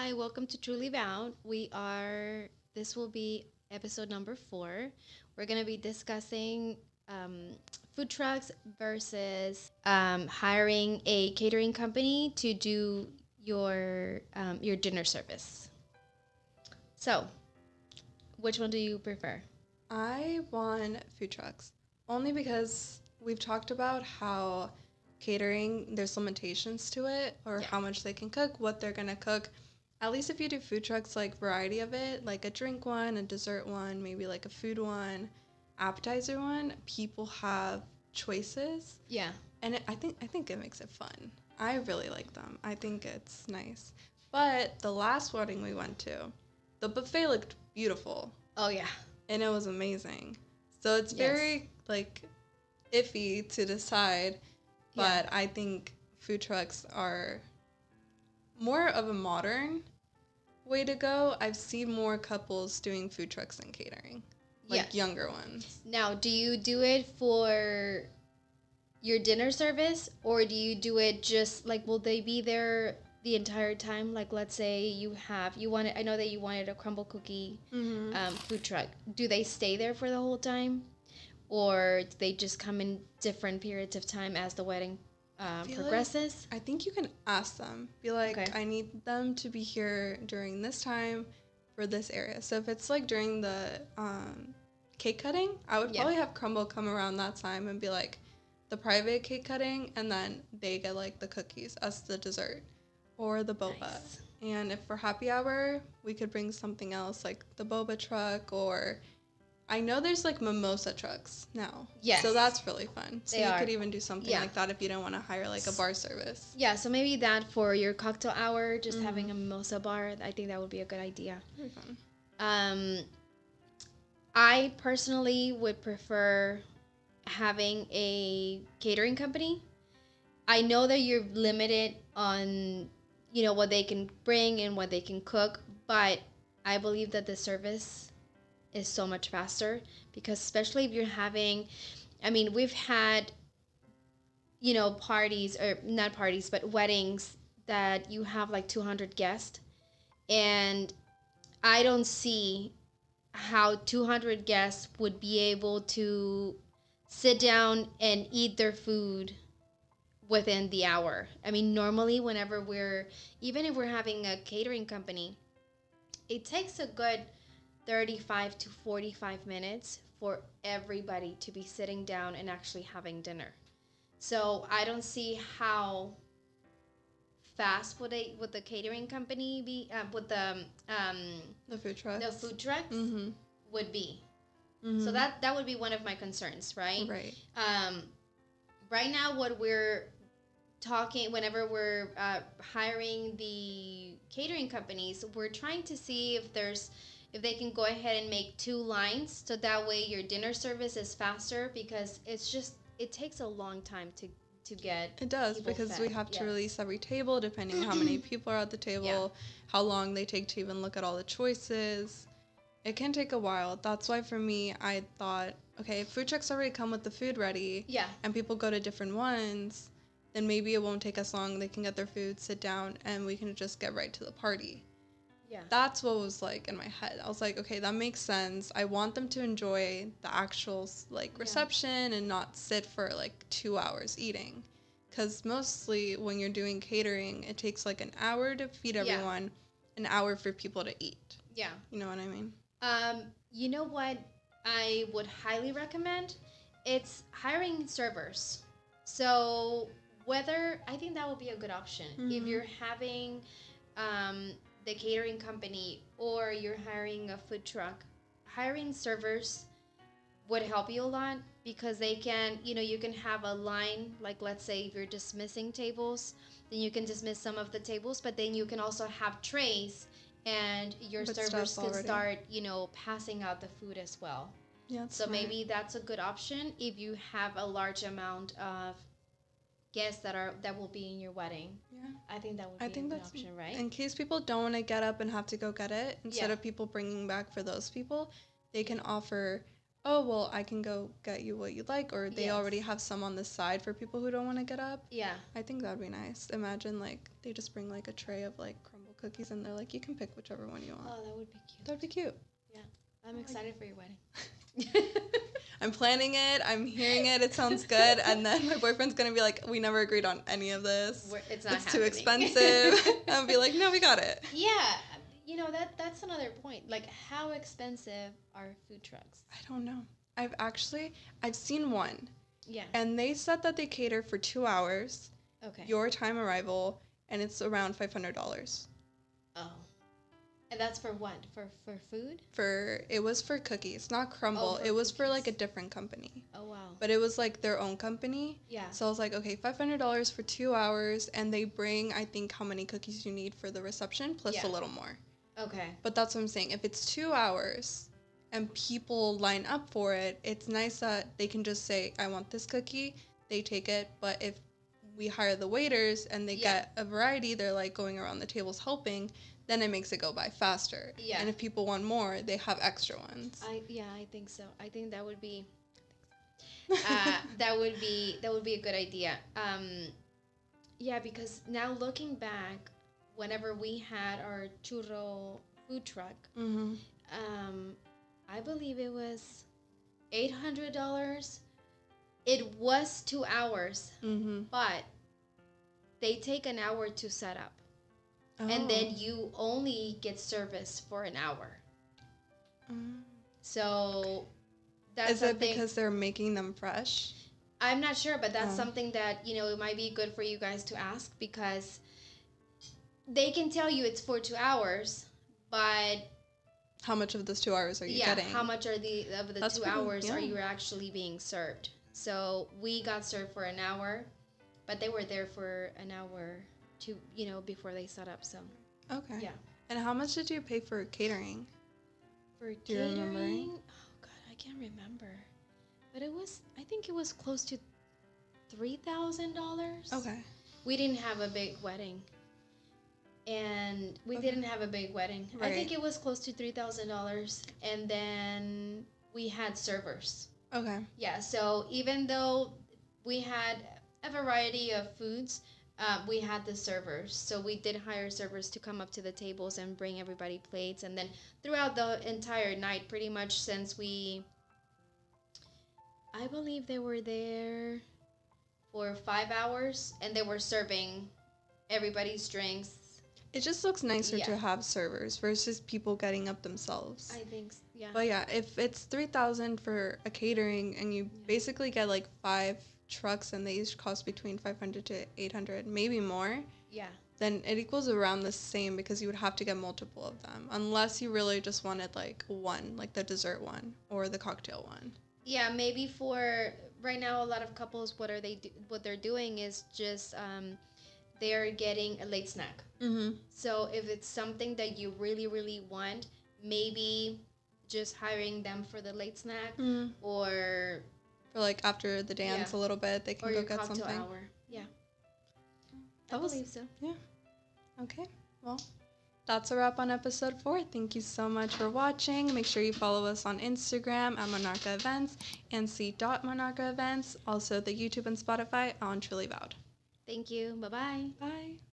Hi, welcome to Truly Bound. This will be episode number 4. We're going to be discussing food trucks versus hiring a catering company to do your dinner service. So, which one do you prefer? I want food trucks only because we've talked about how catering, there's limitations to it or Yeah. how much they can cook, what they're going to cook. At least if you do food trucks, like variety of it, like a drink one, a dessert one, maybe like a food one, appetizer one, people have choices. Yeah. And I think it makes it fun. I really like them. I think it's nice. But the last wedding we went to, the buffet looked beautiful Oh, yeah. and it was amazing. So it's Yes. very like iffy to decide, Yeah. but I think food trucks are more of a modern way to go. I've seen more couples doing food trucks than catering, like Yes. younger ones. Now, do you do it for your dinner service, or do you do it just like, will they be there the entire time? Like, let's say I know that you wanted a crumble cookie food truck. Do they stay there for the whole time, or do they just come in different periods of time as the wedding progresses? I think you can ask them. Be like, Okay. I need them to be here during this time for this area. So if it's like during the cake cutting, I would Yeah. probably have Crumble come around that time and be like, the private cake cutting, and then they get like the cookies as the dessert or the boba. Nice. And if for happy hour, we could bring something else like the boba truck, or I know there's like mimosa trucks now. Yes. So that's really fun. So They you are. could even do something Yeah. like that if you don't want to hire like a bar service. Yeah, so maybe that for your cocktail hour, just having a mimosa bar, I think that would be a good idea. Very fun. Um, I personally would prefer having a catering company. I know that you're limited on, what they can bring and what they can cook, but I believe that the service is so much faster because especially if you're having, I mean, we've had, parties or not parties, but weddings that you have like 200 guests, and I don't see how 200 guests would be able to sit down and eat their food within the hour. I mean, normally, even if we're having a catering company, it takes a good 35 to 45 minutes for everybody to be sitting down and actually having dinner. So I don't see how fast would the catering company be would The food trucks. the food trucks would be. Mm-hmm. So that would be one of my concerns, right? Right. Right now, what we're talking, whenever we're hiring the catering companies, we're trying to see if they can go ahead and make 2 lines, so that way your dinner service is faster because it takes a long time to get It does because fed. we have to Yes. release every table depending how many people are at the table, how long they take to even look at all the choices. It can take a while. That's why for me, I thought, okay, if food trucks already come with the food ready, and people go to different ones, then maybe it won't take us long. They can get their food, sit down, and we can just get right to the party. Yeah. That's what was like in my head. I was like, okay, that makes sense. I want them to enjoy the actual like reception and not sit for like 2 hours eating. Because mostly when you're doing catering, it takes like an hour to feed everyone, an hour for people to eat. Yeah. You know what I mean? You know what I would highly recommend? It's hiring servers. So I think that would be a good option. If you're having um, the catering company or you're hiring a food truck, hiring servers would help you a lot because they can, you can have a line, like let's say if you're dismissing tables, then you can dismiss some of the tables, but then you can also have trays and your With servers stuff can already. start, passing out the food as well. Yeah, that's So smart. maybe that's a good option if you have a large amount of guests that will be in your wedding. Yeah. I think that would be a good option, right? In case people don't want to get up and have to go get it, instead of people bringing back for those people, they can offer, oh, well, I can go get you what you like, or they already have some on the side for people who don't want to get up. Yeah. I think that would be nice. Imagine, like, they just bring, like, a tray of, like, crumble cookies and they're like, you can pick whichever one you want. Oh, that would be cute. That'd be cute. Yeah. I'm excited for your wedding. I'm planning it. I'm hearing it. It sounds good. And then my boyfriend's going to be like, we never agreed on any of this. It's not too happening. expensive. I'll be like, no, we got it. Yeah. That's another point. Like, how expensive are food trucks? I don't know. I've seen one. Yeah. And they said that they cater for 2 hours. Okay. Your time arrival, and it's around $500. Oh. And that's for what? For food? It was for cookies, not crumble. It was for like a different company. Oh wow. But it was like their own company. Yeah. So I was like, okay, $500 for 2 hours, and they bring, I think, how many cookies you need for the reception plus a little more. Okay. But that's what I'm saying. If it's 2 hours and people line up for it, it's nice that they can just say, I want this cookie. They take it. But if we hire the waiters and they get a variety, they're like going around the tables helping, then it makes it go by faster. Yeah. And if people want more, they have extra ones. I think so. I think that would be that would be a good idea. Yeah, because now looking back, whenever we had our churro food truck, Mm-hmm. I believe it was $800. It was 2 hours, Mm-hmm. but they take an hour to set up. Oh. And then you only get service for an hour. So that's Is it because they're making them fresh? I'm not sure, but that's something that, it might be good for you guys to ask, because they can tell you it's for 2 hours, but how much of those 2 hours are you getting? How much of the That's 2 hours are you actually being served? So we got served for an hour, but they were there for an hour to, before they set up. So Okay. yeah. And how much did you pay for catering? For Do you remember? catering, oh God, I can't remember, but I think it was close to $3,000. Okay. We didn't have a big wedding. And we didn't have a big wedding. Right. I think it was close to $3,000. And then we had servers. Okay. Yeah, so even though we had a variety of foods, we had the servers. So we did hire servers to come up to the tables and bring everybody plates. And then throughout the entire night, pretty much I believe they were there for 5 hours, and they were serving everybody's drinks. It just looks nicer to have servers versus people getting up themselves. I think, yeah. But yeah, if it's $3,000 for a catering and you basically get like 5 trucks and they each cost between $500 to $800, maybe more. Yeah. Then it equals around the same, because you would have to get multiple of them, unless you really just wanted like one, like the dessert one or the cocktail one. Yeah, maybe for right now, a lot of couples, what they're doing is just they're getting a late snack. Mm-hmm. So if it's something that you really, really want, maybe just hiring them for the late snack, or for like after the dance a little bit, they can go get something. Hour. Yeah. I believe so. Yeah. Okay. Well, that's a wrap on episode 4. Thank you so much for watching. Make sure you follow us on Instagram at Monarca Events and c.monarca events. Also the YouTube and Spotify on Truly Vowed. Thank you. Bye-bye. Bye.